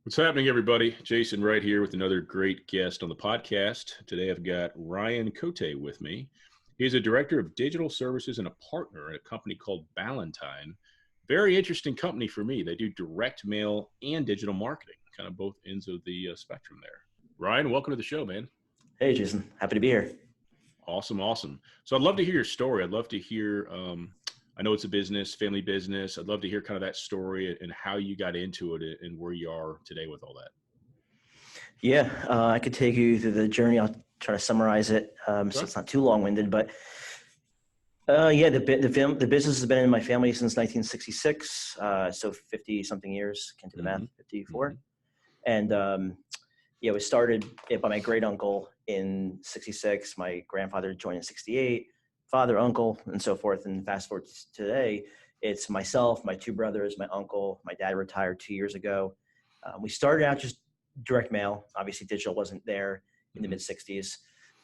What's happening, everybody? Jason right here with another great guest on the podcast. Today I've got Ryan Cote with me. He's a director of digital services and a partner at a company called Ballantine. Very interesting company for me. They do direct mail and digital marketing, kind of both ends of the spectrum there. Ryan, welcome to the show, man. Hey, Jason. Happy to be here. Awesome. So I'd love to hear your story. I'd love to hear, I know it's a business, family business. I'd love to hear kind of that story and how you got into it and where you are today with all that. Yeah, I could take you through the journey. I'll try to summarize it so it's not too long-winded. But the business has been in my family since 1966, so 50-something years. Can't do the math, 54. And it was started by my great uncle in 66. My grandfather joined in 68. Father, uncle, and so forth. And fast forward to today, it's myself, my two brothers, my uncle. My dad retired 2 years ago. We started out just direct mail. Obviously, digital wasn't there in the mid-'60s.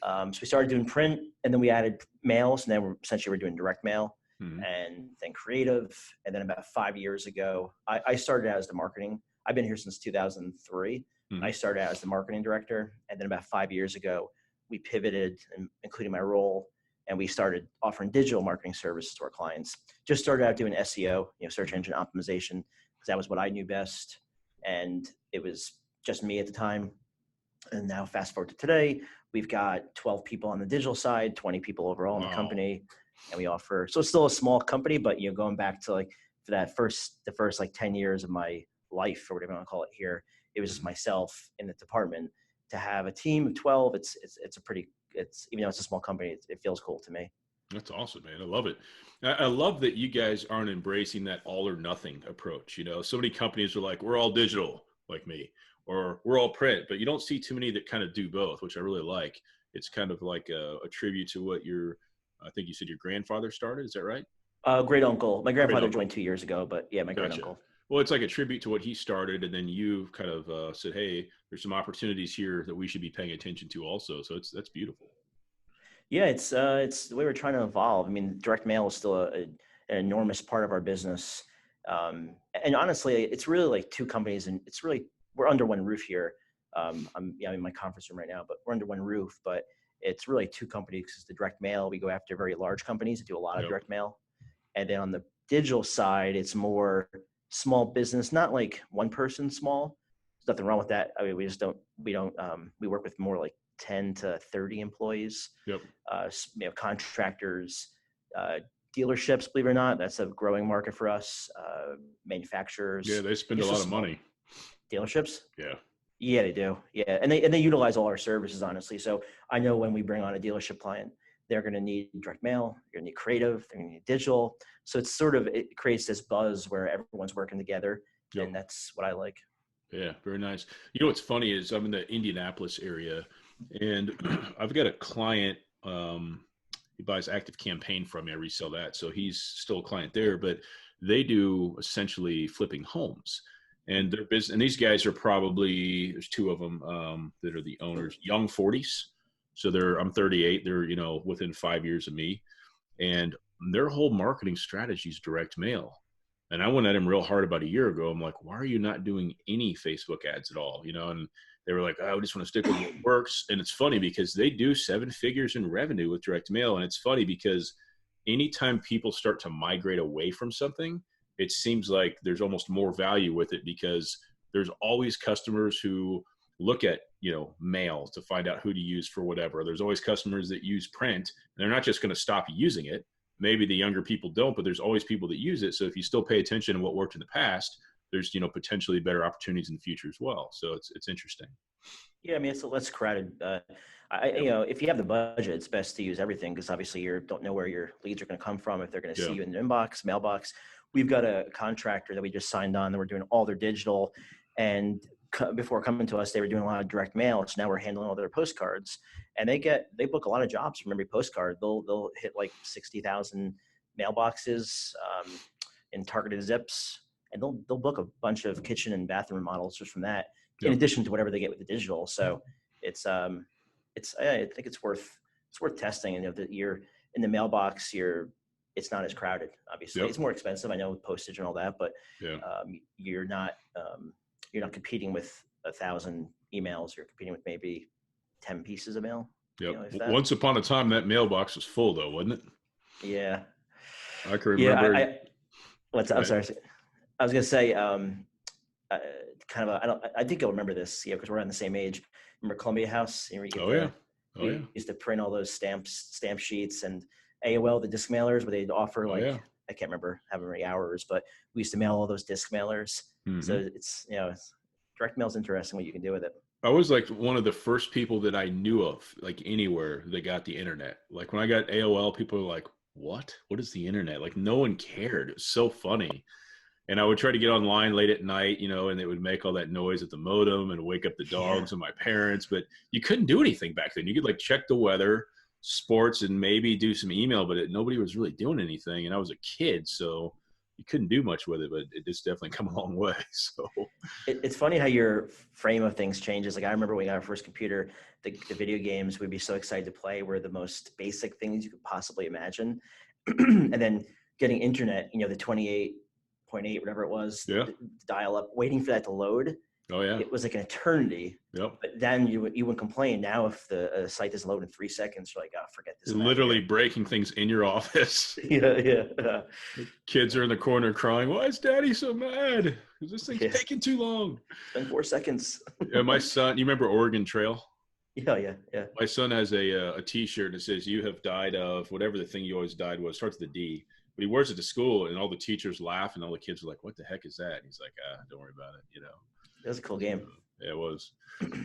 So we started doing print, and then we added mails, and then we're doing direct mail, and then creative. And then about 5 years ago, I started out as the marketing. I've been here since 2003. I started out as the marketing director, and then about 5 years ago, we pivoted, including my role, and we started offering digital marketing services to our clients. Just started out doing SEO, search engine optimization, because that was what I knew best. And it was just me at the time. And now fast forward to today, we've got 12 people on the digital side, 20 people overall in the company. And we offer, so it's still a small company, but going back to the first 10 years of my life, or whatever you want to call it here, it was just myself in the department. To have a team of 12, it's even though it's a small company, it feels cool to me. That's awesome, man. I love it. I love that you guys aren't embracing that all or nothing approach. So many companies are like, we're all digital like me, or we're all print, but you don't see too many that kind of do both, which I really like. It's kind of like a tribute to what I think you said your grandfather started. Is that right? Great uncle. My grandfather joined 2 years ago, but yeah, my great uncle. Well, it's like a tribute to what he started, and then you kind of said, hey, there's some opportunities here that we should be paying attention to also. So that's beautiful. Yeah, it's the way we're trying to evolve. I mean, direct mail is still an enormous part of our business. And honestly, it's really like two companies, and we're under one roof here. I'm in my conference room right now, but we're under one roof, but it's really two companies. Because the direct mail, we go after very large companies that do a lot of direct mail. And then on the digital side, it's more small business, not like one person small. There's nothing wrong with that. I mean, we work with more like 10 to 30 employees, contractors, dealerships, believe it or not, that's a growing market for us. Manufacturers. Yeah, they spend a lot of money. Dealerships? Yeah, they do. Yeah, and they utilize all our services, honestly. So I know when we bring on a dealership client, they're going to need direct mail, they're going to need creative, they're going to need digital. So it creates this buzz where everyone's working together, and that's what I like. Yeah, very nice. What's funny is I'm in the Indianapolis area, and I've got a client, he buys ActiveCampaign from me. I resell that. So he's still a client there, but they do essentially flipping homes. And their business, and these guys are probably, there's two of them that are the owners, young 40s. So I'm 38. They're, within 5 years of me. And their whole marketing strategy is direct mail. And I went at him real hard about a year ago. I'm like, why are you not doing any Facebook ads at all? And they were like, I just want to stick with what works. And it's funny because they do 7 figures in revenue with direct mail. And it's funny because anytime people start to migrate away from something, it seems like there's almost more value with it because there's always customers who look at, mail to find out who to use for whatever. There's always customers that use print, and they're not just going to stop using it. Maybe the younger people don't, but there's always people that use it. So if you still pay attention to what worked in the past, there's, potentially better opportunities in the future as well. So it's interesting. Yeah. I mean, it's less crowded. If you have the budget, it's best to use everything because obviously you don't know where your leads are going to come from. If they're going to see you in the inbox, mailbox. We've got a contractor that we just signed on that we're doing all their digital, and before coming to us, they were doing a lot of direct mail. So now we're handling all their postcards, and they book a lot of jobs from every postcard. They'll hit like 60,000 mailboxes in targeted zips, and they'll book a bunch of kitchen and bathroom remodels just from that, in addition to whatever they get with the digital. So I think it's worth testing. And that you're in the mailbox, it's not as crowded. Obviously, it's more expensive. I know with postage and all that, but you're not you're not competing with 1,000 emails. You're competing with maybe 10 pieces of mail. Yep. If that. Once upon a time, that mailbox was full, though, wasn't it? Yeah. I can remember. Yeah. I'm sorry. I was going to say, I think you'll remember this, because we're on the same age. Remember Columbia House? We used to print all those stamp sheets, and AOL, the disc mailers, where they'd offer I can't remember how many hours, but we used to mail all those disc mailers. Mm-hmm. So it's direct mail is interesting what you can do with it. I was like one of the first people that I knew of, like anywhere that got the internet. Like when I got AOL, people were like, "What? What is the internet?" Like no one cared. It was so funny. And I would try to get online late at night, and it would make all that noise at the modem and wake up the dogs and my parents. But you couldn't do anything back then. You could check the weather, sports, and maybe do some email, but nobody was really doing anything. And I was a kid, so you couldn't do much with it, but it's definitely come a long way. So it's funny how your frame of things changes. Like I remember when we got our first computer, the video games we'd be so excited to play were the most basic things you could possibly imagine. And then getting internet, the 28.8, whatever it was, dial up, waiting for that to load. Oh yeah. It was like an eternity. Yep. But then you wouldn't complain. Now if the site doesn't load in 3 seconds, you're like, oh, forget this. Literally breaking things in your office. Yeah. Kids are in the corner crying, "Why is Daddy so mad? Because this thing's taking too long." It's been 4 seconds. Yeah, my son, you remember Oregon Trail? Yeah. My son has a T-shirt that says, "You have died of," whatever the thing you always died was. Starts with a D. But he wears it to school, and all the teachers laugh, and all the kids are like, "What the heck is that?" And he's like, "Don't worry about it." It was a cool game. Yeah, it was.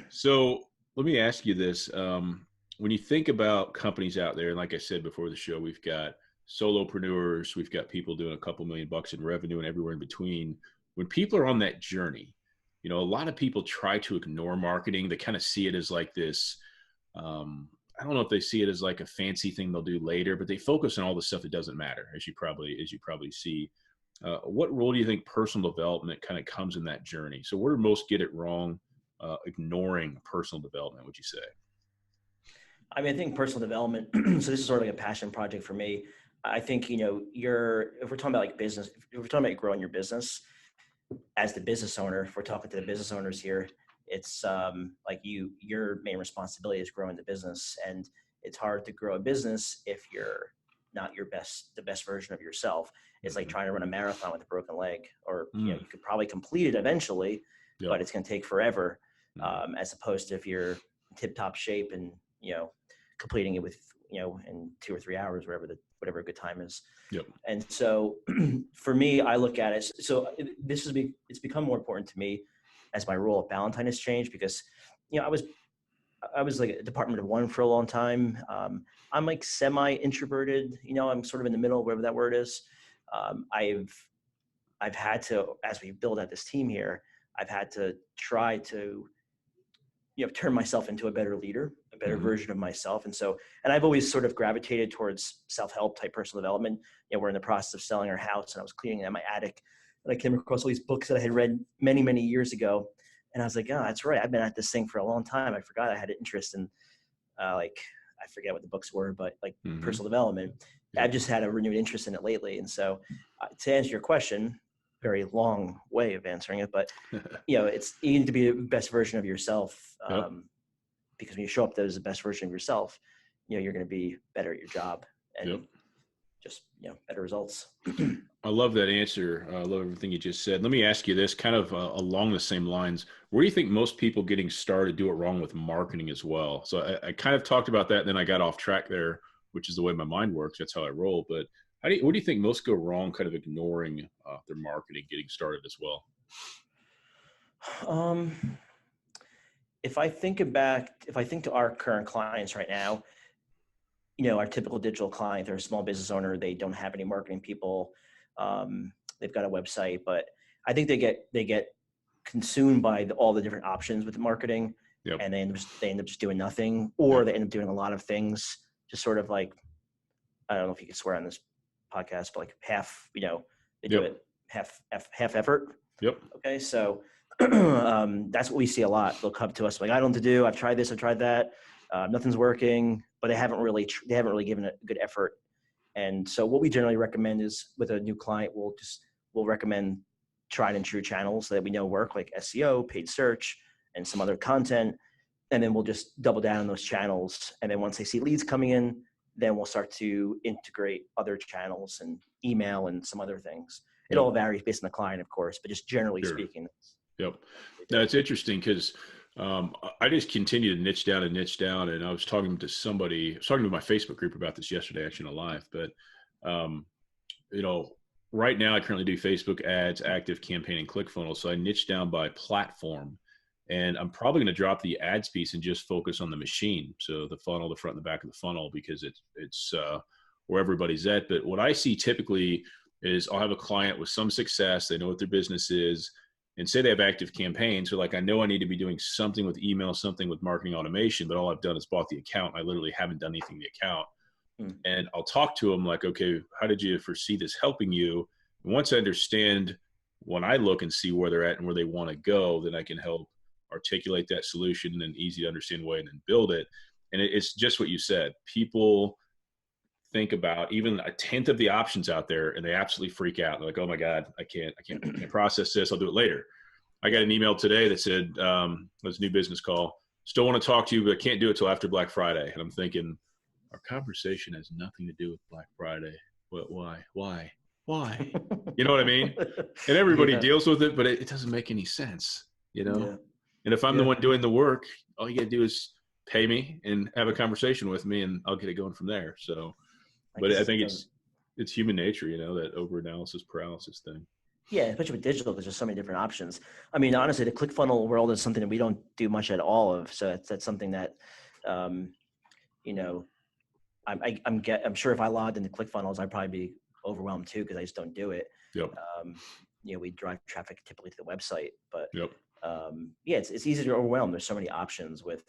So let me ask you this. When you think about companies out there, and like I said before the show, we've got solopreneurs, we've got people doing a couple $1,000,000 in revenue and everywhere in between. When people are on that journey, a lot of people try to ignore marketing. They kind of see it as like this, I don't know if they see it as like a fancy thing they'll do later, but they focus on all the stuff that doesn't matter, as you probably see. What role do you think personal development kind of comes in that journey? So where do most get it wrong, ignoring personal development, would you say? I mean, I think personal development, so this is sort of like a passion project for me. I think, if we're talking about business, if we're talking about growing your business as the business owner, if we're talking to the business owners here, it's your main responsibility is growing the business. And it's hard to grow a business if you're not the best version of yourself. It's like trying to run a marathon with a broken leg, or, you could probably complete it eventually, but it's going to take forever. As opposed to if you're in tip top shape and, completing it with, in 2 or 3 hours, whatever a good time is. Yep. And so for me, I look at it. So it's become more important to me as my role at Ballantine has changed, because, I was like a department of one for a long time. I'm like semi-introverted, I'm sort of in the middle, whatever that word is. I've had to, as we build out this team here, I've had to try to, turn myself into a better leader, a better version of myself. And I've always sort of gravitated towards self-help type personal development. We're in the process of selling our house, and I was cleaning out my attic, and I came across all these books that I had read many, many years ago. And I was like, oh, that's right. I've been at this thing for a long time. I forgot I had an interest in, I forget what the books were, but personal development. I've just had a renewed interest in it lately. And so to answer your question, very long way of answering it, but you need to be the best version of yourself. Because when you show up as the best version of yourself, you're going to be better at your job and just, better results. I love that answer. I love everything you just said. Let me ask you this, kind of along the same lines. Where do you think most people getting started do it wrong with marketing as well? So I kind of talked about that, and then I got off track there, which is the way my mind works. That's how I roll. But what do you think most go wrong, kind of ignoring their marketing getting started as well? If I think to our current clients right now, our typical digital client, they're a small business owner. They don't have any marketing people. They've got a website, but I think they get consumed by all the different options with the marketing, and they end up just doing nothing, or they end up doing a lot of things, just sort of like, I don't know if you can swear on this podcast, but like half, they do it half effort. Yep. Okay. So that's what we see a lot. They'll come to us like, I don't know what to do. I've tried this, I've tried that. Nothing's working, but they haven't really given it a good effort. And so what we generally recommend is, with a new client, we'll recommend tried and true channels that we know work, like SEO, paid search, and some other content. And then we'll just double down on those channels. And then once they see leads coming in, then we'll start to integrate other channels and email and some other things. It all varies based on the client, of course, but just generally speaking. Yep. No, it's interesting because I just continue to niche down. And I was talking to somebody, I was talking to my Facebook group about this yesterday, actually, in a live. But, right now I currently do Facebook ads, ActiveCampaign, and ClickFunnels. So I niche down by platform. And I'm probably going to drop the ads piece and just focus on the machine. So the funnel, the front and the back of the funnel, because it's where everybody's at. But what I see typically is I'll have a client with some success. They know what their business is, and say they have ActiveCampaign. So like, I know I need to be doing something with email, something with marketing automation, but all I've done is bought the account. I literally haven't done anything to the account. And I'll talk to them like, okay, how did you foresee this helping you? And once I understand, when I look and see where they're at and where they want to go, then I can help articulate that solution in an easy to understand way and then build it. And it's just what you said. People think about even a tenth of the options out there and they absolutely freak out. They're like, oh my God, I can't process this. I'll do it later. I got an email today that said, this new business call, still want to talk to you, but can't do it till after Black Friday. And I'm thinking, our conversation has nothing to do with Black Friday. But why? You know what I mean? And everybody deals with it, but it doesn't make any sense, And if I'm the one doing the work, all you got to do is pay me and have a conversation with me, and I'll get it going from there. So, but I think it's human nature, that over-analysis paralysis thing. Yeah, especially with digital, because there's so many different options. I mean, honestly, the ClickFunnel world is something that we don't do much at all of. So that's something that, I'm sure if I logged into ClickFunnels, I'd probably be overwhelmed too, because I just don't do it. Yep. We drive traffic typically to the website, but it's easy to overwhelm. There's so many options with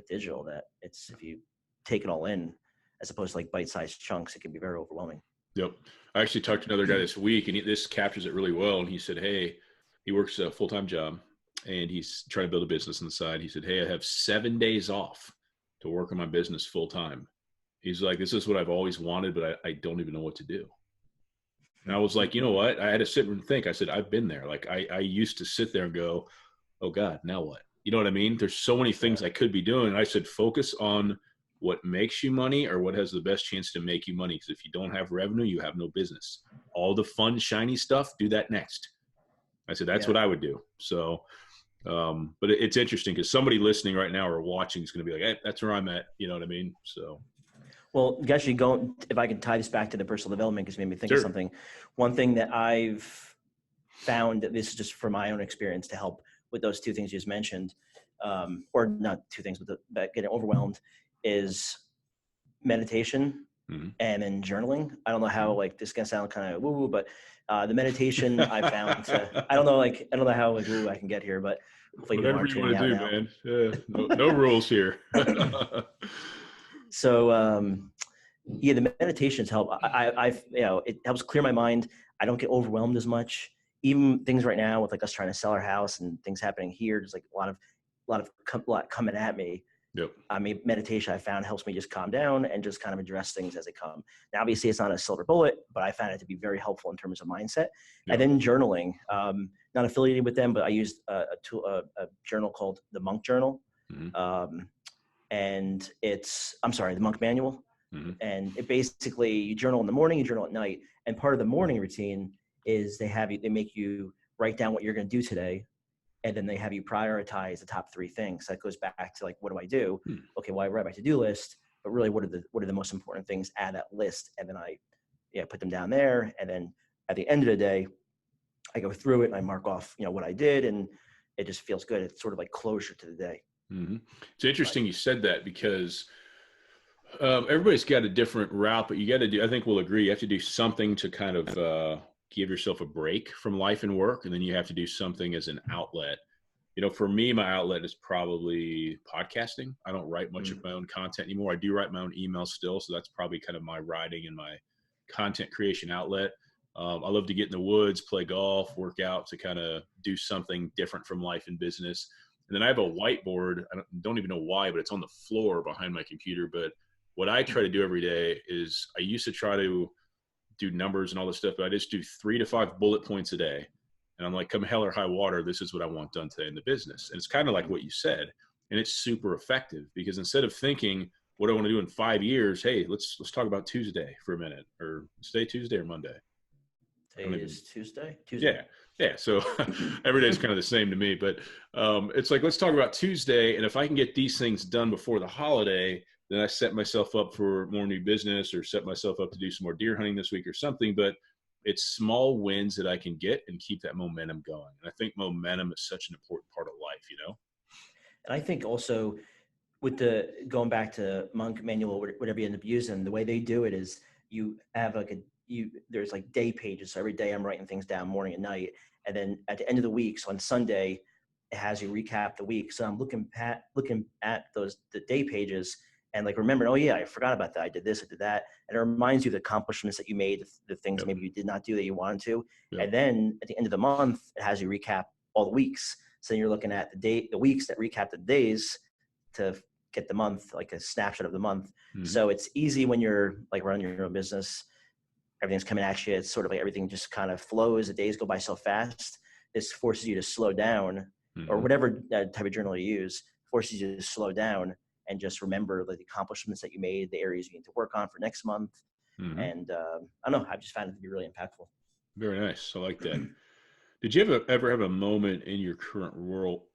digital that if you take it all in, as opposed to like bite-sized chunks, it can be very overwhelming. Yep. I actually talked to another guy this week, and this captures it really well. And he said, hey, he works a full-time job and he's trying to build a business on the side. He said, hey, I have 7 days off to work on my business full-time. He's like, this is what I've always wanted, but I don't even know what to do. And I was like, you know what? I had to sit and think. I said, I've been there. Like I used to sit there and go, oh God, now what? You know what I mean? There's so many things I could be doing. And I said, focus on what makes you money or what has the best chance to make you money. Because if you don't have revenue, you have no business. All the fun, shiny stuff, do that next. I said, that's what I would do. So, but it's interesting because somebody listening right now or watching is going to be like, hey, that's where I'm at. You know what I mean? So. Well, actually, if I can tie this back to the personal development, because it made me think of something. One thing that I've found, that this is just from my own experience to help with those two things you just mentioned, or not two things, but getting overwhelmed, is meditation and then journaling. I don't know how, like, this can sound kind of woo-woo, but the meditation I found, I don't know how like woo I can get here, but hopefully whatever you want to do, man. Yeah, no rules here. So, the meditations help. It helps clear my mind. I don't get overwhelmed as much. Even things right now with like us trying to sell our house and things happening here, there's like a lot coming at me. Yep. I mean, meditation I found helps me just calm down and just kind of address things as they come. Now, obviously it's not a silver bullet, but I found it to be very helpful in terms of mindset. Yep. And then journaling, not affiliated with them, but I used a journal called the Monk Journal. And the Monk Manual. And it basically, you journal in the morning, you journal at night. And part of the morning routine is they make you write down what you're going to do today. And then they have you prioritize the top 3 things. That goes back to like, what do I do? Okay, well, I write my to-do list, but really what are the most important things? Add that list. And then I put them down there. And then at the end of the day, I go through it and I mark off, what I did. And it just feels good. It's sort of like closure to the day. It's interesting you said that, because everybody's got a different route, but you got to do, I think we'll agree, you have to do something to kind of give yourself a break from life and work. And then you have to do something as an outlet. For me, my outlet is probably podcasting. I don't write much of my own content anymore. I do write my own emails still. So that's probably kind of my writing and my content creation outlet. I love to get in the woods, play golf, work out, to kind of do something different from life and business. And then I have a whiteboard. I don't even know why, but it's on the floor behind my computer. But what I try to do every day is, I used to try to do numbers and all this stuff, but I just do 3 to 5 bullet points a day. And I'm like, come hell or high water, this is what I want done today in the business. And it's kind of like what you said, and it's super effective because instead of thinking what I want to do in 5 years, hey, let's talk about Tuesday for a minute, or stay Tuesday or Monday. Today is Tuesday. Yeah. Yeah. So every day is kind of the same to me, but it's like, let's talk about Tuesday. And if I can get these things done before the holiday, then I set myself up for more new business or set myself up to do some more deer hunting this week or something. But it's small wins that I can get and keep that momentum going. And I think momentum is such an important part of life, you know? And I think also with going back to Monk manual, whatever you end up using, the way they do it is you have like there's like day pages. So every day I'm writing things down morning and night. And then at the end of the week, so on Sunday, it has you recap the week. So I'm looking at the day pages and like remember, oh yeah, I forgot about that. I did this, I did that. And it reminds you of the accomplishments that you made, the things maybe you did not do that you wanted to. And then at the end of the month, it has you recap all the weeks. So you're looking at the weeks that recap the days to get the month, like a snapshot of the month. So it's easy when you're like running your own business, everything's coming at you. It's sort of like everything just kind of flows. The days go by so fast. This forces you to slow down or whatever type of journal you use forces you to slow down and just remember the accomplishments that you made, the areas you need to work on for next month. And I don't know, I've just found it to be really impactful. Very nice. I like that. Did you ever have a moment in your current role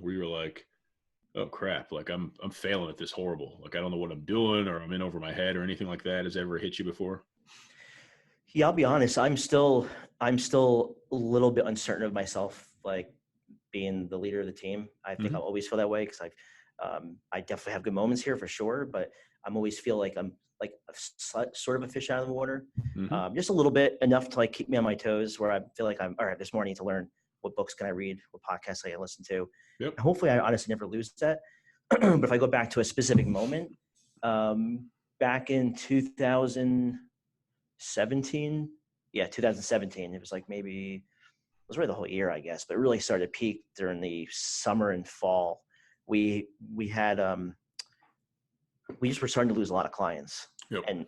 where you're like, oh crap, like I'm failing at this horrible. Like I don't know what I'm doing or I'm in over my head or anything like that. Has ever hit you before? Yeah, I'll be honest. I'm still a little bit uncertain of myself, like being the leader of the team. I think I'll always feel that way because I definitely have good moments here for sure, but I'm always feel like I'm like sort of a fish out of the water, just a little bit, enough to like keep me on my toes where I feel like I'm all right. This morning to learn what books can I read, what podcasts I can listen to. And hopefully I honestly never lose that. But if I go back to a specific moment, back in 2017, it was like maybe it was really the whole year, I guess, but it really started to peak during the summer and fall. We had we just were starting to lose a lot of clients, and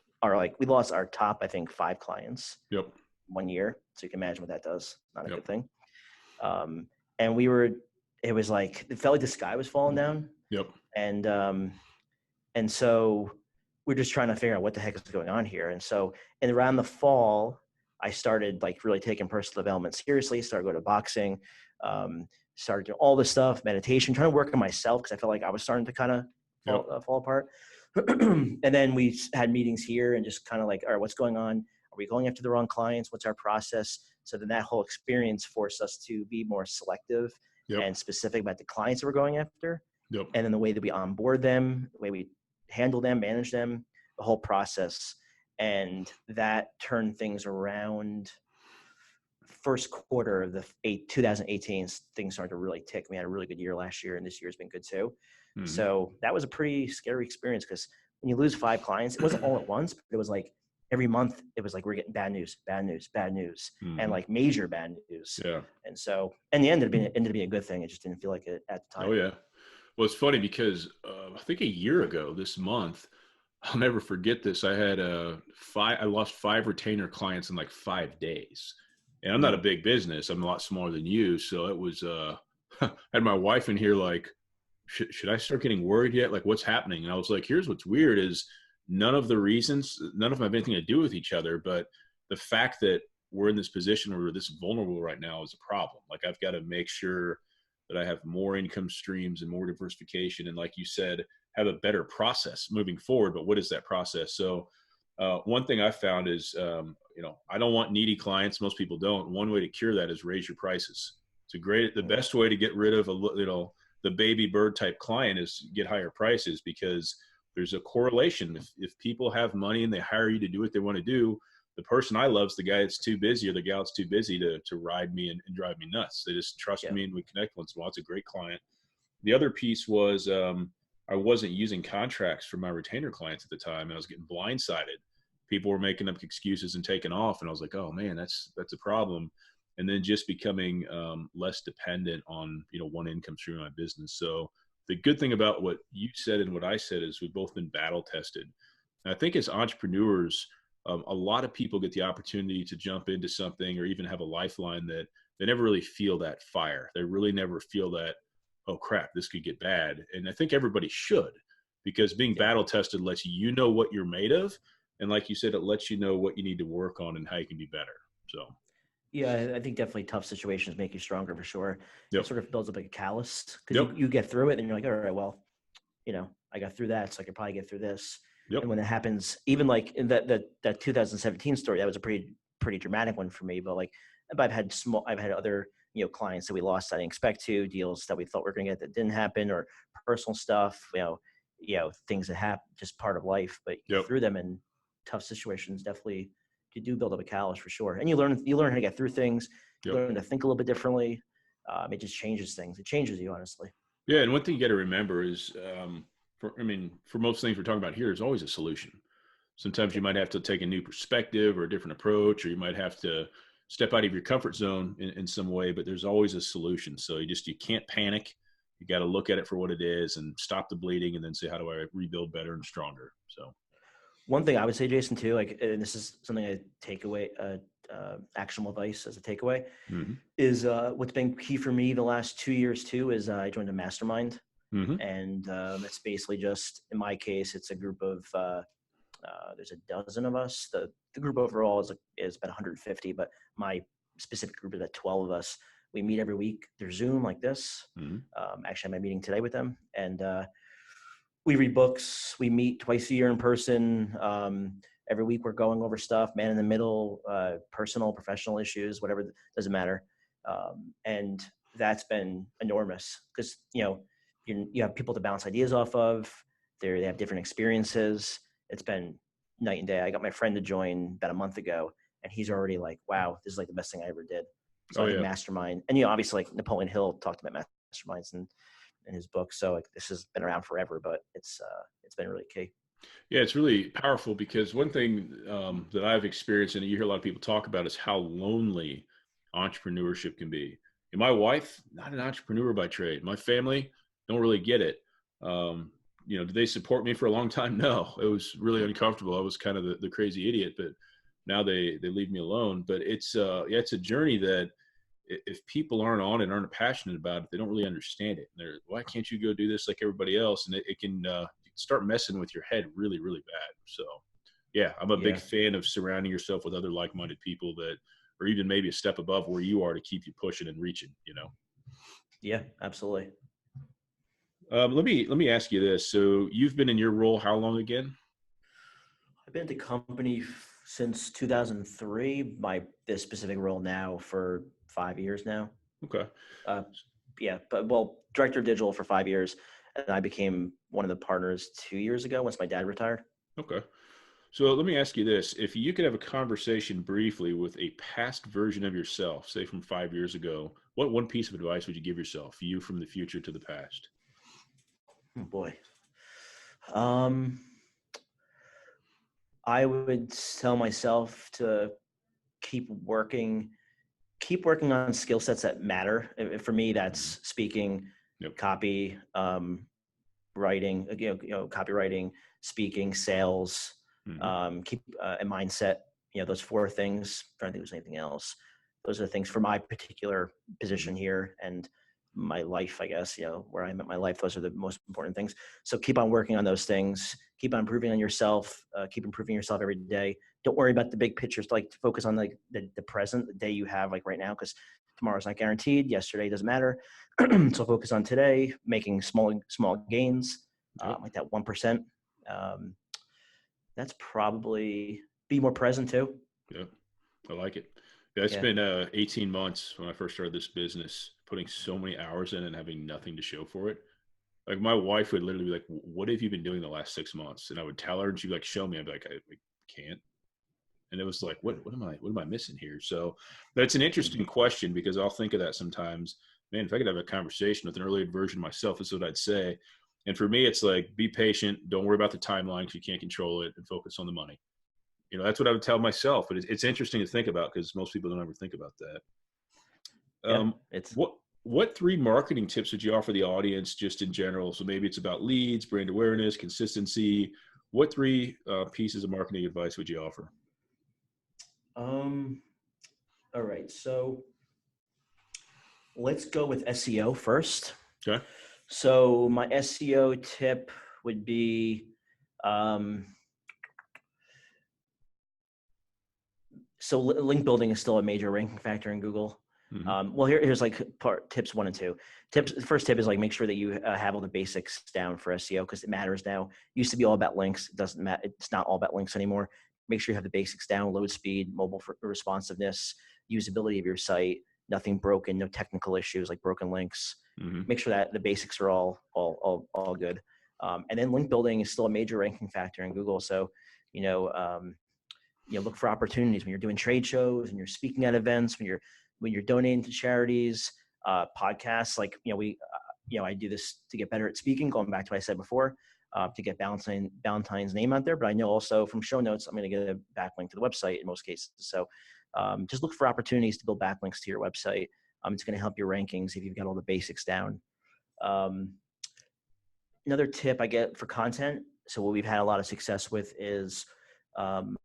we lost our top, I think, 5 clients 1 year. So you can imagine what that does. Not a good thing. And it felt like the sky was falling down. And so we're just trying to figure out what the heck is going on here. And so, and around the fall, I started like really taking personal development seriously, started going to boxing, started doing all this stuff, meditation, trying to work on myself because I felt like I was starting to kind of fall apart. And then we had meetings here and just kind of like, all right, what's going on? Are we going after the wrong clients? What's our process? So then that whole experience forced us to be more selective and specific about the clients that we're going after. And then the way that we onboard them, the way we handle them, manage them, the whole process. And that turned things around. First quarter of the 2018, things started to really tick. We had a really good year last year, and this year's been good too. So that was a pretty scary experience because when you lose 5 clients, it wasn't all at once, but it was like every month it was like we're getting bad news, and like major bad news. And so in the end, it ended up being a good thing. It just didn't feel like it at the time. Oh yeah. Well, it's funny because I think a year ago this month, I'll never forget this. I lost 5 retainer clients in like 5 days. And I'm not a big business. I'm a lot smaller than you. So it was, I had my wife in here like, should I start getting worried yet? Like what's happening? And I was like, here's what's weird is none of them have anything to do with each other. But the fact that we're in this position where we're this vulnerable right now is a problem. Like I've got to make sure that I have more income streams and more diversification. And like you said, have a better process moving forward. But what is that process? So one thing I found is, I don't want needy clients. Most people don't. One way to cure that is raise your prices. The best way to get rid of the baby bird type client is get higher prices because there's a correlation. If people have money and they hire you to do what they want to do, the person I love is the guy that's too busy or the gal that's too busy to ride me and drive me nuts. They just trust me and we connect once in a while. It's a great client. The other piece was I wasn't using contracts for my retainer clients at the time. And I was getting blindsided. People were making up excuses and taking off. And I was like, oh man, that's a problem. And then just becoming less dependent on, one income stream in my business. So the good thing about what you said and what I said is we've both been battle tested. And I think as entrepreneurs, a lot of people get the opportunity to jump into something or even have a lifeline that they never really feel that fire. They really never feel that, oh crap, this could get bad. And I think everybody should, because being battle tested lets you know what you're made of. And like you said, it lets you know what you need to work on and how you can be better. So. Yeah, I think definitely tough situations make you stronger for sure. Yep. It sort of builds up like a callus because you get through it and you're like, all right, well, I got through that, so I could probably get through this. Yep. And when it happens, even like in that 2017 story, that was a pretty dramatic one for me. But like, I've had other clients that we lost that I didn't expect to, deals that we thought we were going to get that didn't happen, or personal stuff, things that happen, just part of life. But you get through them, and tough situations definitely, you do build up a callus for sure. And you learn how to get through things. You learn to think a little bit differently. It just changes things. It changes you, honestly. Yeah, and one thing you got to remember is, for most things we're talking about here, there's always a solution. Sometimes you might have to take a new perspective or a different approach, or you might have to step out of your comfort zone in some way, but there's always a solution. So you can't panic. You got to look at it for what it is and stop the bleeding, and then say, how do I rebuild better and stronger? So one thing I would say, Jason, too, like, and this is something I take away, actionable advice as a takeaway, is what's been key for me the last 2 years too, is I joined a mastermind. And it's basically just, in my case, it's a group of, there's a dozen of us. The group overall is about 150, but my specific group is at 12 of us. We meet every week. There's Zoom like this. Actually, I'm at a meeting today with them, and we read books. We meet twice a year in person. Every week we're going over stuff, man in the middle, personal, professional issues, whatever, doesn't matter. And that's been enormous because, you have people to bounce ideas off of. They have different experiences. It's been night and day. I got my friend to join about a month ago, and he's already like, wow, this is like the best thing I ever did. So I think mastermind, and obviously like Napoleon Hill talked about masterminds in his book. So like, this has been around forever, but it's been really key. Yeah, it's really powerful because one thing that I've experienced, and you hear a lot of people talk about, is how lonely entrepreneurship can be. And my wife, not an entrepreneur by trade. My family don't really get it. Did they support me for a long time? No, it was really uncomfortable. I was kind of the crazy idiot, but now they leave me alone. But it's a journey that if people aren't on it, aren't passionate about it, they don't really understand it. They're, why can't you go do this like everybody else? And it can start messing with your head really, really bad. So yeah, I'm a big fan of surrounding yourself with other like-minded people that are even maybe a step above where you are to keep you pushing and reaching, Yeah, absolutely. Let me ask you this. So you've been in your role how long again? I've been at the company since 2003. This specific role now for 5 years now. Okay. Director of digital for 5 years, and I became one of the partners 2 years ago once my dad retired. Okay. So let me ask you this. If you could have a conversation briefly with a past version of yourself, say from 5 years ago, what one piece of advice would you give yourself, you from the future to the past? Oh boy. I would tell myself to keep working on skill sets that matter. For me, that's speaking, copy, writing, copywriting, speaking, sales, keep a mindset, those 4 things. I don't think there's anything else. Those are the things for my particular position here and my life, I guess, where I'm at my life. Those are the most important things. So keep on working on those things. Keep on improving on yourself. Keep improving yourself every day. Don't worry about the big pictures. Like, focus on like the present, the day you have, like right now, because tomorrow's not guaranteed. Yesterday doesn't matter. So focus on today, making small gains, like that 1%. That's probably, be more present too. Yeah, I like it. Yeah, it's been 18 months when I first started this business, putting so many hours in and having nothing to show for it. Like, my wife would literally be like, what have you been doing the last 6 months? And I would tell her, and she'd be like, show me. I'd be like, I can't. And it was like, what am I missing here? So that's an interesting question, because I'll think of that sometimes. Man, if I could have a conversation with an earlier version of myself, this is what I'd say. And for me, it's like, be patient. Don't worry about the timeline because you can't control it, and focus on the money. That's what I would tell myself. But it's interesting to think about, because most people don't ever think about that. What 3 marketing tips would you offer the audience just in general? So maybe it's about leads, brand awareness, consistency. What 3 pieces of marketing advice would you offer? All right. So let's go with SEO first. Okay. So my SEO tip would be, so link building is still a major ranking factor in Google. Well, here's like tips 1 and 2. First tip is like make sure that you have all the basics down for SEO because it matters now. It used to be all about links. It doesn't matter. It's not all about links anymore. Make sure you have the basics down: load speed, mobile responsiveness, usability of your site, nothing broken, no technical issues like broken links. Make sure that the basics are all good. And then link building is still a major ranking factor in Google. So, look for opportunities when you're doing trade shows and you're speaking at events, when you're donating to charities, podcasts. Like, I do this to get better at speaking, going back to what I said before, to get Ballantines name out there. But I know also from show notes, I'm going to get a backlink to the website in most cases. So just look for opportunities to build backlinks to your website. It's going to help your rankings if you've got all the basics down. Another tip I get for content, so what we've had a lot of success with is, so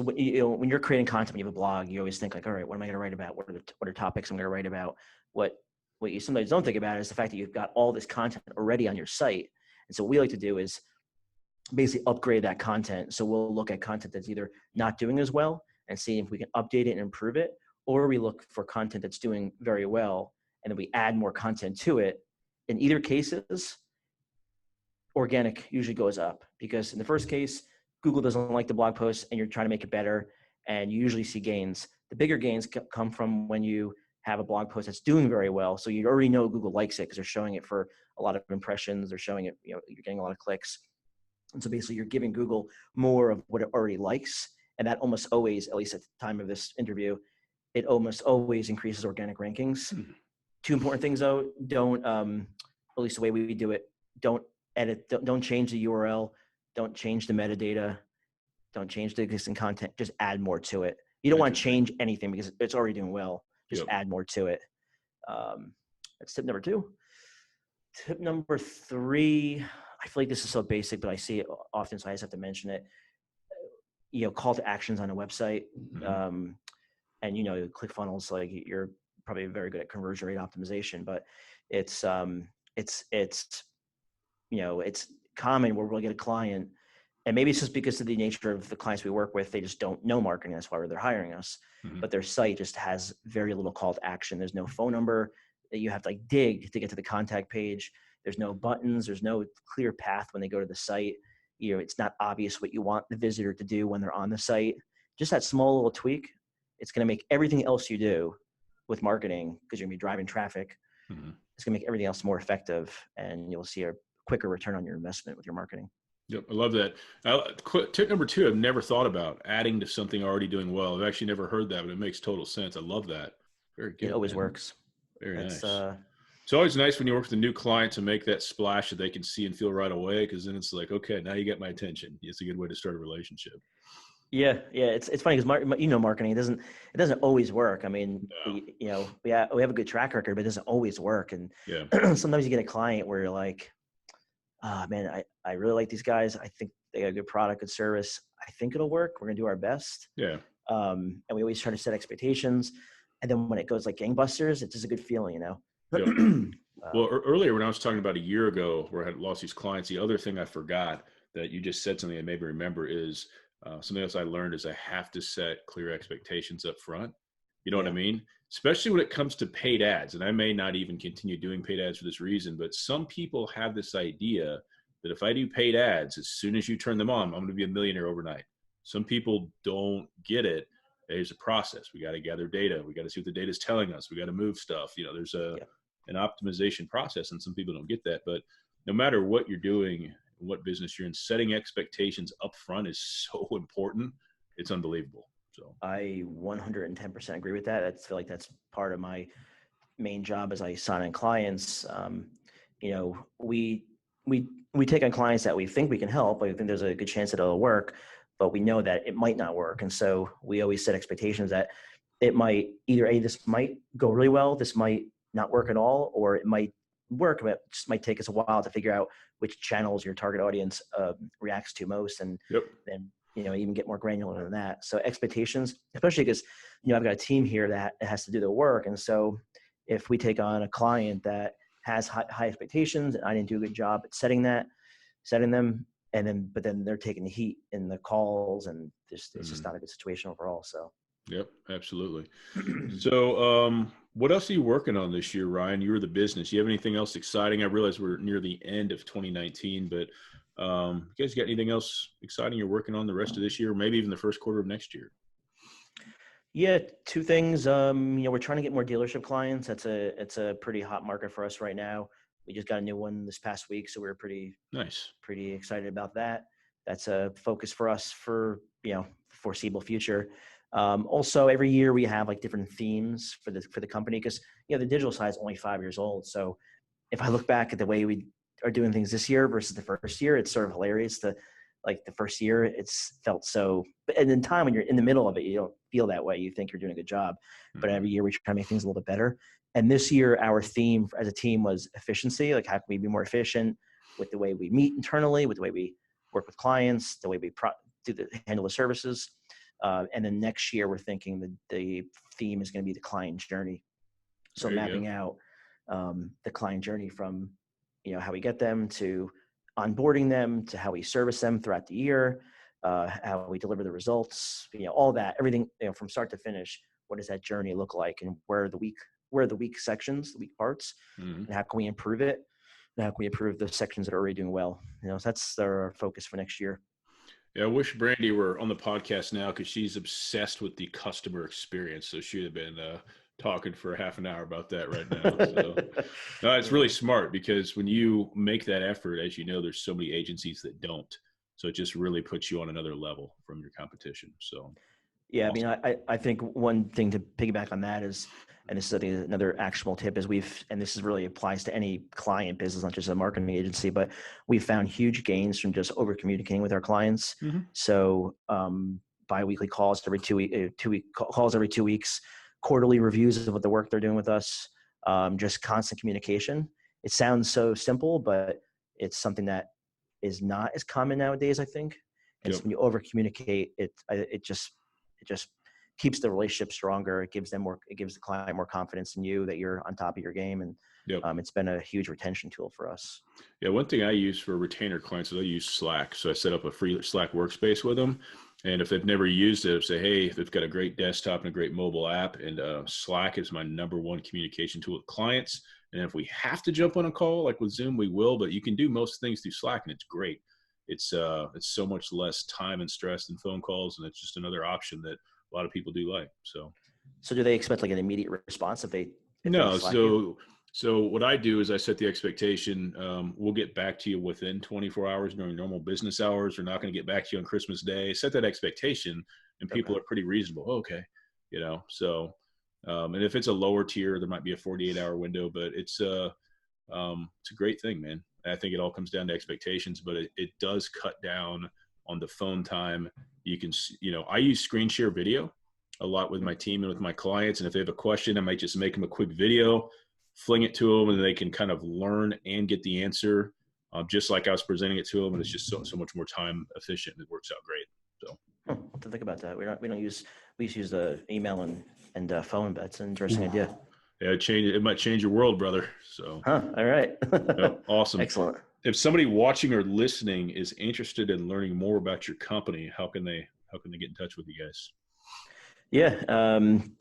when you're creating content, when you have a blog, you always think like, all right, what am I going to write about? What are topics I'm going to write about? What you sometimes don't think about is the fact that you've got all this content already on your site. And so what we like to do is basically upgrade that content. So we'll look at content that's either not doing as well and see if we can update it and improve it, or we look for content that's doing very well and then we add more content to it. In either cases, organic usually goes up because in the first case, Google doesn't like the blog post and you're trying to make it better and you usually see gains. The bigger gains come from when you have a blog post that's doing very well. So you already know Google likes it because they're showing it for a lot of impressions. They're showing it, you're getting a lot of clicks. And so basically you're giving Google more of what it already likes. And that almost always, at least at the time of this interview, it almost always increases organic rankings. Two important things though, don't, at least the way we do it, don't edit, don't change the URL, don't change the metadata, don't change the existing content, just add more to it. You don't want to change anything because it's already doing well. Just add more to it. That's tip number 2. Tip number 3, I feel like this is so basic, but I see it often, so I just have to mention it. Call to actions on a website. And ClickFunnels, like you're probably very good at conversion rate optimization, but it's common where we'll get a client, and maybe it's just because of the nature of the clients we work with, they just don't know marketing. That's why they're hiring us. But their site just has very little call to action. There's no phone number that you have to dig to get to the contact page. There's no buttons. There's no clear path when they go to the site. It's not obvious what you want the visitor to do when they're on the site. Just that small little tweak, it's going to make everything else you do with marketing, because you're going to be driving traffic. It's going to make everything else more effective, and you'll see a quicker return on your investment with your marketing. Yep, I love that. Tip number 2, I've never thought about adding to something already doing well. I've actually never heard that, but it makes total sense. I love that. Very good. It always works. Very nice. It's always nice when you work with a new client to make that splash that they can see and feel right away, because then it's like, okay, now you get my attention. It's a good way to start a relationship. Yeah. It's funny because marketing, it doesn't always work. I mean, we have a good track record, but it doesn't always work. And sometimes you get a client where you're like, man, I really like these guys. I think they got a good product, good service. I think it'll work. We're gonna do our best. Yeah. And we always try to set expectations. And then when it goes like gangbusters, it's just a good feeling, Yep. Well, earlier when I was talking about a year ago where I had lost these clients, the other thing I forgot that you just said something I maybe remember is something else I learned is I have to set clear expectations up front. You know what I mean? Especially when it comes to paid ads. And I may not even continue doing paid ads for this reason, but some people have this idea that if I do paid ads, as soon as you turn them on, I'm going to be a millionaire overnight. Some people don't get it. There's a process. We got to gather data. We got to see what the data is telling us. We got to move stuff. There's an optimization process, and some people don't get that. But no matter what you're doing, what business you're in, setting expectations up front is so important. It's unbelievable. So I 110% agree with that. I feel like that's part of my main job as I sign on clients. We take on clients that we think we can help. I think there's a good chance that it'll work, but we know that it might not work. And so we always set expectations that it might this might go really well, this might not work at all, or it might work, but it just might take us a while to figure out which channels your target audience reacts to most. And then even get more granular than that. So expectations, especially because, I've got a team here that has to do the work. And so if we take on a client that has high expectations and I didn't do a good job at setting them, but then they're taking the heat in the calls, and it's just not a good situation overall. So. Yep, absolutely. So, what else are you working on this year, Ryan? You're the business. You have anything else exciting? I realize we're near the end of 2019, but you guys got anything else exciting you're working on the rest of this year, or maybe even the first quarter of next year? Yeah, two things. We're trying to get more dealership clients. It's a pretty hot market for us right now. We just got a new one this past week, so we're pretty excited about that. That's a focus for us for foreseeable future. Also, every year we have like different themes for the company, because the digital side is only 5 years old. So if I look back at the way we are doing things this year versus the first year, it's sort of hilarious. Like the first year, it's felt so, and in time when you're in the middle of it, you don't feel that way. You think you're doing a good job, but every year we try to make things a little bit better. And this year, our theme as a team was efficiency. Like, how can we be more efficient with the way we meet internally, with the way we work with clients, the way we handle the services. And then next year, we're thinking that the theme is going to be the client journey. So mapping out the client journey from, how we get them to onboarding them to how we service them throughout the year, how we deliver the results, all that, everything, from start to finish. What does that journey look like, and where are the weak sections, the weak parts, and how can we improve it? And how can we improve the sections that are already doing well? So that's our focus for next year. Yeah, I wish Brandy were on the podcast now, because she's obsessed with the customer experience. So she'd have been talking for a half an hour about that right now. So no, it's really smart, because when you make that effort, as you know, there's so many agencies that don't. So it just really puts you on another level from your competition. So yeah, awesome. I mean, I think one thing to piggyback on that is, and this is another actionable tip, is and this really applies to any client business, not just a marketing agency, but we've found huge gains from just over communicating with our clients. So bi-weekly calls every 2 week calls every 2 weeks, quarterly reviews of what the work they're doing with us, just constant communication. It sounds so simple, but it's something that is not as common nowadays, I think. And so when you over communicate, it just keeps the relationship stronger. It gives the client more confidence in you that you're on top of your game. And it's been a huge retention tool for us. Yeah. One thing I use for retainer clients is I use Slack. So I set up a free Slack workspace with them. And if they've never used it, I'll say, hey, they've got a great desktop and a great mobile app, and Slack is my number one communication tool with clients. And if we have to jump on a call, like with Zoom, we will, but you can do most things through Slack, and it's great. It's so much less time and stress than phone calls. And it's just another option that a lot of people do like. So do they expect like an immediate response if they no. So what I do is I set the expectation. We'll get back to you within 24 hours during normal business hours. We're not going to get back to you on Christmas Day. Set that expectation, and people are pretty reasonable. Okay. So, and if it's a lower tier, there might be a 48-hour window, but it's a great thing, man. I think it all comes down to expectations, but it does cut down on the phone time. You can, I use screen share video a lot with my team and with my clients. And if they have a question, I might just make them a quick video, fling it to them, and they can kind of learn and get the answer just like I was presenting it to them. And it's just so much more time efficient. It works out great. So I'll have to think about that. We just use the email and phone. That's an interesting idea. Yeah, it might change your world, brother. So all right. Awesome. Excellent. If somebody watching or listening is interested in learning more about your company, how can they get in touch with you guys? Yeah.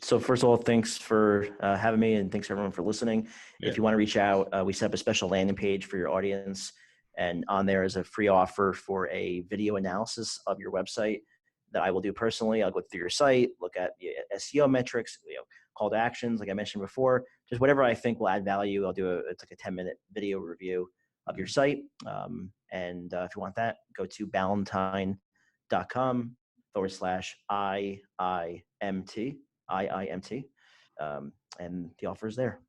So first of all, thanks for having me, and thanks everyone for listening. Yeah. If you want to reach out, we set up a special landing page for your audience, and on there is a free offer for a video analysis of your website that I will do personally. I'll go through your site, look at the SEO metrics, call to actions, like I mentioned before, just whatever I think will add value. I'll do it's like a 10-minute video review of your site. And if you want that, go to Ballantine.com/IIMT, and the offer is there.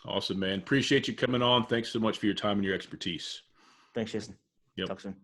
Awesome, man. Appreciate you coming on. Thanks so much for your time and your expertise. Thanks, Jason. Yep. Talk soon.